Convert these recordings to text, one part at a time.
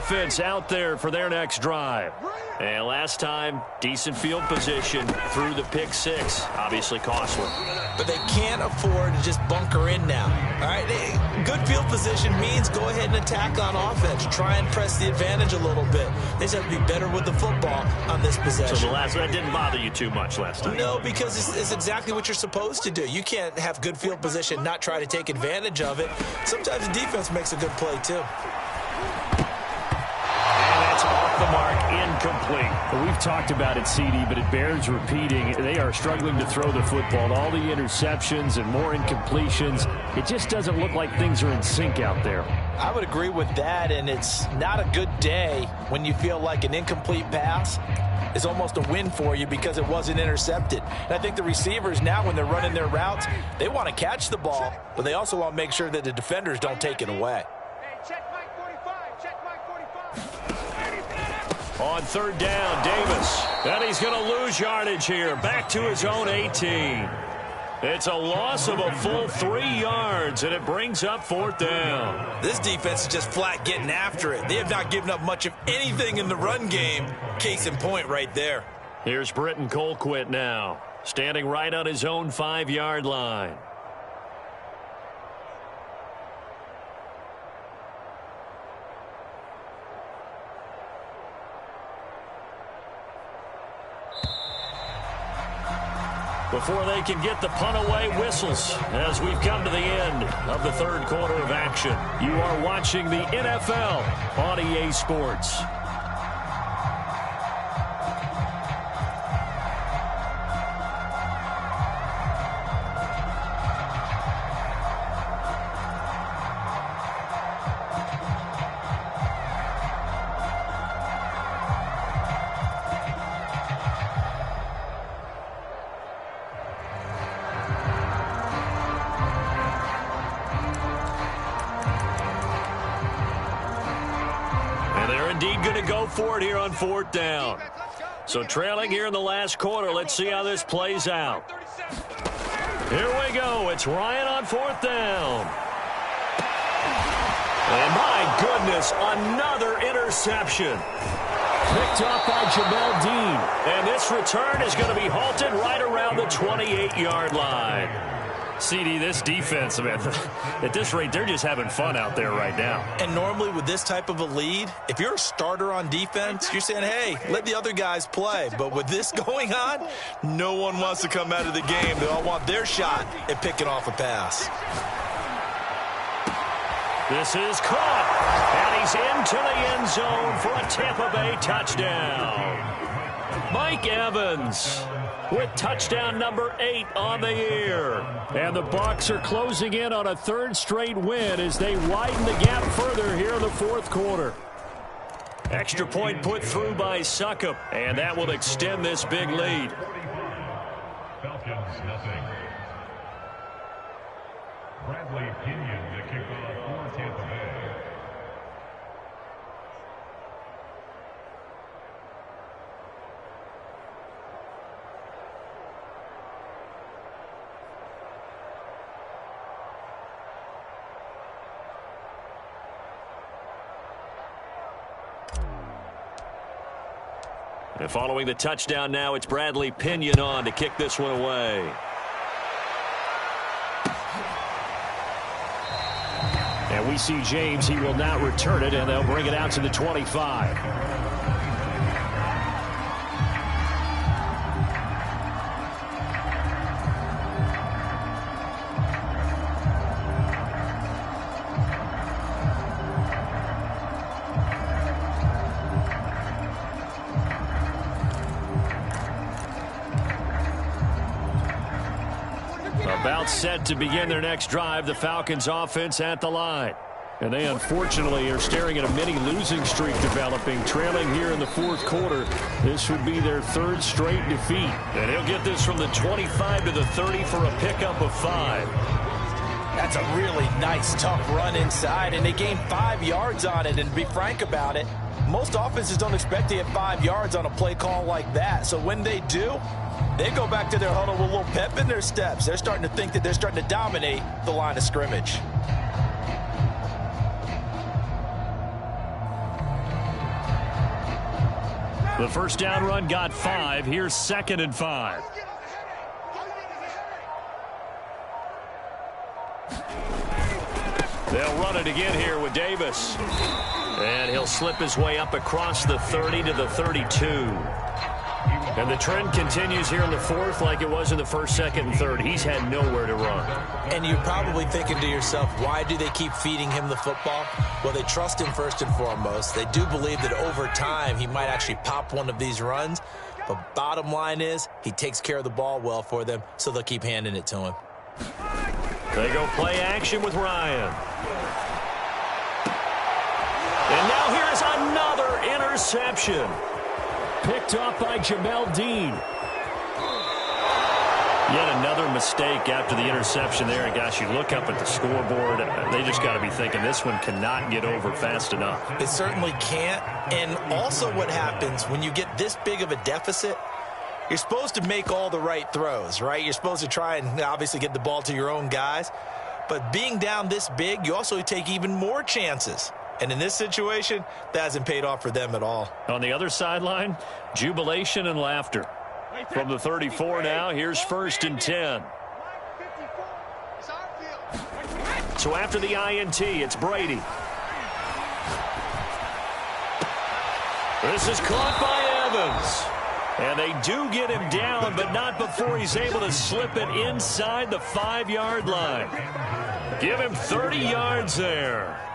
offense out there for their next drive. And last time, decent field position through the pick six. Obviously costly. But they can't afford to just bunker in now. All right, good field position means go ahead and attack on offense. Try and press the advantage a little bit. They just have to be better with the football on this possession. So that didn't bother you too much last time? No, because it's exactly what you're supposed to do. You can't have good field position, not try to take advantage of it. Sometimes the defense makes a good play, too. Off the mark, incomplete. Well, we've talked about it, CD, but it bears repeating. They are struggling to throw the football. All the interceptions and more incompletions. It just doesn't look like things are in sync out there. I would agree with that, and it's not a good day when you feel like an incomplete pass is almost a win for you because it wasn't intercepted. And I think the receivers now, when they're running their routes, they want to catch the ball, but they also want to make sure that the defenders don't take it away. On third down, Davis. And he's going to lose yardage here. Back to his own 18. It's a loss of a full 3 yards, and it brings up fourth down. This defense is just flat getting after it. They have not given up much of anything in the run game. Case in point right there. Here's Britton Colquitt now, standing right on his own 5-yard line. Before they can get the punt away, whistles as we've come to the end of the third quarter of action. You are watching the NFL on EA Sports. For it here on fourth down. So trailing here in the last quarter. Let's see how this plays out. Here we go. It's Ryan on fourth down. And my goodness, another interception. Picked off by Jamel Dean. And this return is going to be halted right around the 28-yard line. CD, this defense, man, at this rate, they're just having fun out there right now. And normally with this type of a lead, if you're a starter on defense, you're saying, hey, let the other guys play. But with this going on, no one wants to come out of the game. They all want their shot at picking off a pass. This is caught, and he's into the end zone for a Tampa Bay touchdown. Mike Evans with touchdown number 8 on the year. And the Bucs are closing in on a third straight win as they widen the gap further here in the fourth quarter. Extra point put through by Succop, and that will extend this big lead. Falcons, nothing. Bradley Pinion, the kickoff for Tampa Bay. And following the touchdown now, it's Bradley Pinion on to kick this one away. And we see James. He will not return it, and they'll bring it out to the 25. About set to begin their next drive, the Falcons offense at the line. And they unfortunately are staring at a mini losing streak developing, trailing here in the fourth quarter. This would be their third straight defeat. And he'll get this from the 25 to the 30 for a pickup of 5. That's a really nice, tough run inside, and they gained 5 yards on it. And to be frank about it, most offenses don't expect to get 5 yards on a play call like that. So when they do, they go back to their huddle with a little pep in their steps. They're starting to think that they're starting to dominate the line of scrimmage. The first down run got 5. Here's 2nd and 5. They'll run it again here with Davis. And he'll slip his way up across the 30 to the 32. And the trend continues here in the 4th like it was in the 1st, 2nd, and 3rd. He's had nowhere to run. And you're probably thinking to yourself, why do they keep feeding him the football? Well, they trust him first and foremost. They do believe that over time he might actually pop one of these runs. But bottom line is he takes care of the ball well for them, so they'll keep handing it to him. They go play action with Ryan. And now here's another interception. Picked off by Jamel Dean. Yet another mistake after the interception there. And gosh, you look up at the scoreboard, they just got to be thinking this one cannot get over fast enough. It certainly can't. And also what happens when you get this big of a deficit, you're supposed to make all the right throws, right? You're supposed to try and obviously get the ball to your own guys. But being down this big, you also take even more chances. And in this situation, that hasn't paid off for them at all. On the other sideline, jubilation and laughter. From the 34 now, here's 1st and 10. So after the INT, it's Brady. This is caught by Evans. And they do get him down, but not before he's able to slip it inside the 5-yard line. Give him 30 yards there.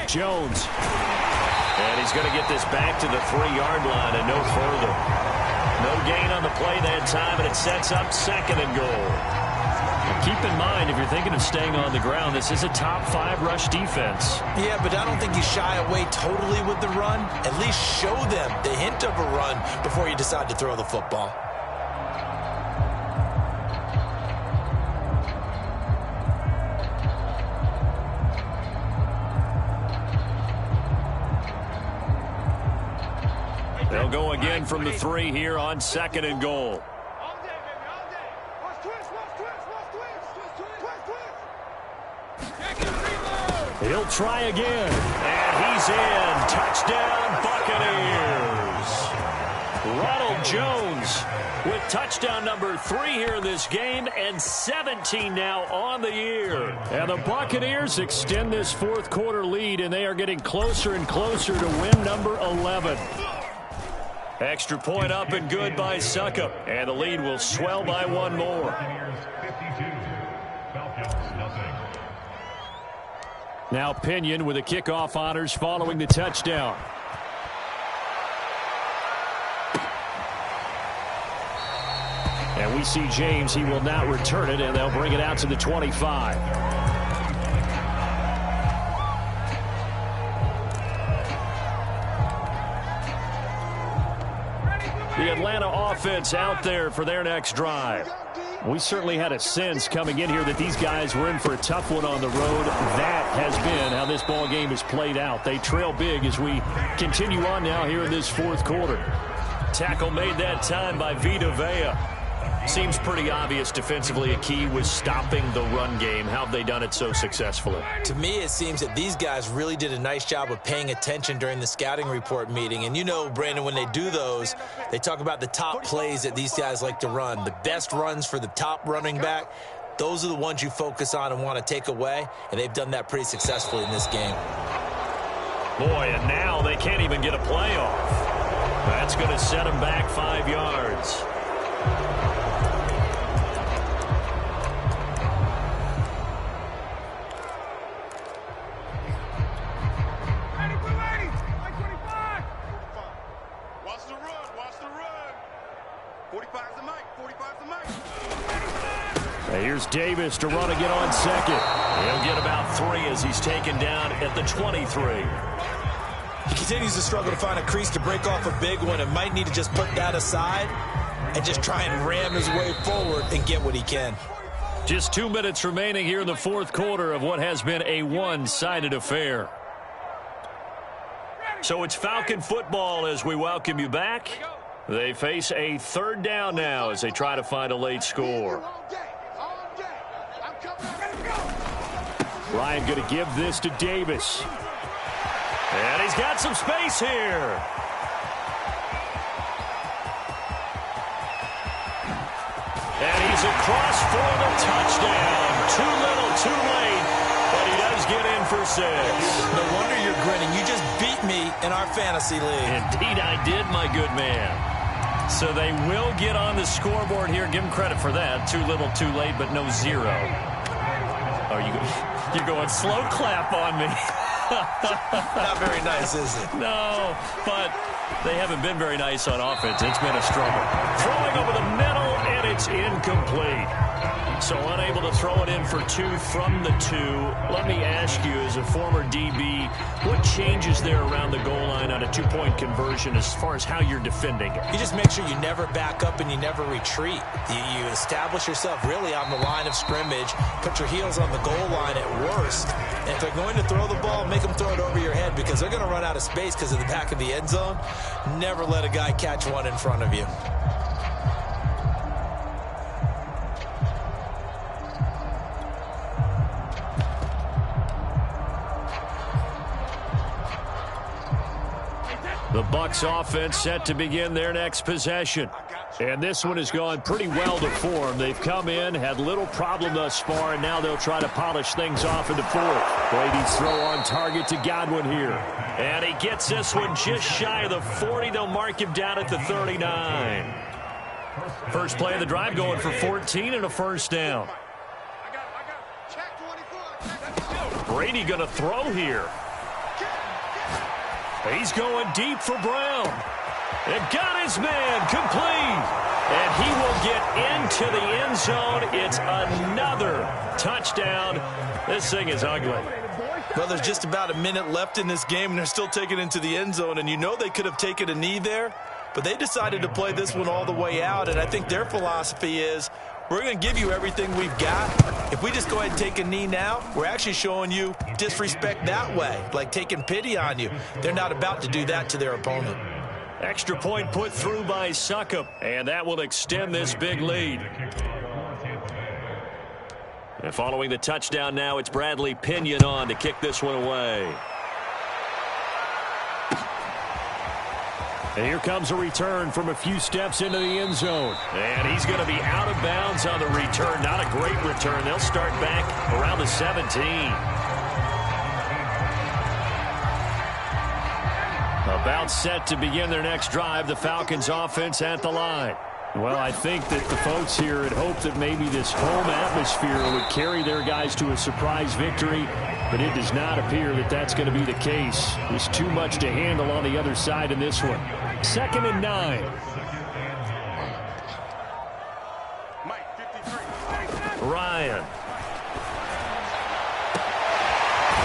Jones. And he's going to get this back to the 3-yard line and no further. No gain on the play that time, and it sets up 2nd and goal. Keep in mind, if you're thinking of staying on the ground, this is a top 5 rush defense. Yeah, but I don't think you shy away totally with the run. At least show them the hint of a run before you decide to throw the football. They'll go again from the 3 here on 2nd and goal. He'll try again. And he's in. Touchdown, Buccaneers. Ronald Jones with touchdown number 3 here in this game, and 17 now on the year. And the Buccaneers extend this 4th quarter lead, and they are getting closer and closer to win number 11. Extra point up and good by Suckup. And the lead will swell by 1 more. Now Pinion with the kickoff honors following the touchdown. And we see James. He will not return it, and they'll bring it out to the 25. The Atlanta offense out there for their next drive. We certainly had a sense coming in here that these guys were in for a tough one on the road. That has been how this ball game is played out. They trail big as we continue on now here in this 4th quarter. Tackle made that time by Vita Vea. Seems pretty obvious defensively a key was stopping the run game. How have they done it so successfully? To me, it seems that these guys really did a nice job of paying attention during the scouting report meeting. And you know, Brandon, when they do those, they talk about the top plays that these guys like to run. The best runs for the top running back, those are the ones you focus on and want to take away. And they've done that pretty successfully in this game. Boy, and now they can't even get a play off. That's going to set them back 5 yards. Here's Davis to run again on 2nd. He'll get about 3 as he's taken down at the 23. He continues to struggle to find a crease to break off a big one and might need to just put that aside and just try and ram his way forward and get what he can. Just 2 minutes remaining here in the 4th quarter of what has been a one-sided affair. So it's Falcon football as we welcome you back. They face a third down now as they try to find a late score. Ryan going to give this to Davis. And he's got some space here. And he's across for the touchdown. Too little, too late, but he does get in for 6. No wonder you're grinning. You just beat me in our fantasy league. Indeed I did, my good man. So they will get on the scoreboard here. Give them credit for that. Too little, too late, but no 0. Oh, you're going slow clap on me. Not very nice, is it? No, but they haven't been very nice on offense. It's been a struggle. Throwing over the middle, and it's incomplete. So unable to throw it in for 2 from the 2. Let me ask you, as a former DB, what changes there around the goal line on a 2-point conversion as far as how you're defending it? You just make sure you never back up and you never retreat. You establish yourself really on the line of scrimmage, put your heels on the goal line at worst. And if they're going to throw the ball, make them throw it over your head because they're going to run out of space because of the back of the end zone. Never let a guy catch one in front of you. The Bucs offense set to begin their next possession. And this one has gone pretty well to form. They've come in, had little problem thus far, and now they'll try to polish things off in the 4th. Brady's throw on target to Godwin here. And he gets this one just shy of the 40. They'll mark him down at the 39. First play of the drive going for 14 and a first down. Brady going to throw here. He's going deep for Brown. And got his man complete. And he will get into the end zone. It's another touchdown. This thing is ugly. Well, there's just about a minute left in this game, and they're still taking it into the end zone. And you know they could have taken a knee there, but they decided to play this one all the way out. And I think their philosophy is, we're going to give you everything we've got. If we just go ahead and take a knee now, we're actually showing you disrespect that way, like taking pity on you. They're not about to do that to their opponent. Extra point put through by Succop, and that will extend this big lead. And following the touchdown now, it's Bradley Pinion on to kick this one away. And here comes a return from a few steps into the end zone. And he's going to be out of bounds on the return. Not a great return. They'll start back around the 17. About set to begin their next drive, the Falcons offense at the line. Well, I think that the folks here had hoped that maybe this home atmosphere would carry their guys to a surprise victory, but it does not appear that that's going to be the case. There's too much to handle on the other side in this one. 2nd and 9. Ryan.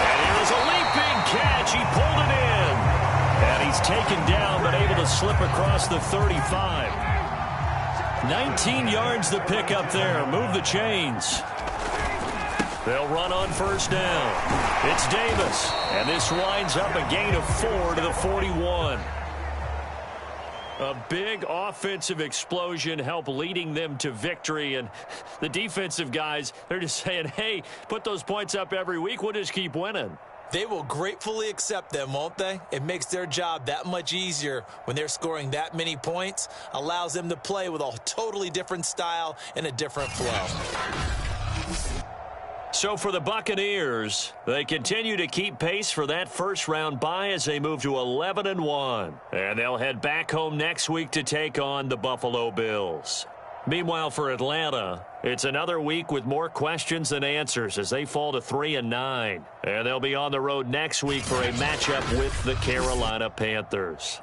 And here is a leaping catch. He pulled it in. And he's taken down, but able to slip across the 35. 19 yards to pick up there. Move the chains. They'll run on first down. It's Davis. And this winds up a gain of 4 to the 41. A big offensive explosion helped leading them to victory. And the defensive guys, they're just saying, hey, put those points up every week. We'll just keep winning. They will gratefully accept them, won't they? It makes their job that much easier when they're scoring that many points. Allows them to play with a totally different style and a different flow. So for the Buccaneers, they continue to keep pace for that first-round bye as they move to 11-1. And they'll head back home next week to take on the Buffalo Bills. Meanwhile, for Atlanta, it's another week with more questions than answers as they fall to 3-9. And they'll be on the road next week for a matchup with the Carolina Panthers.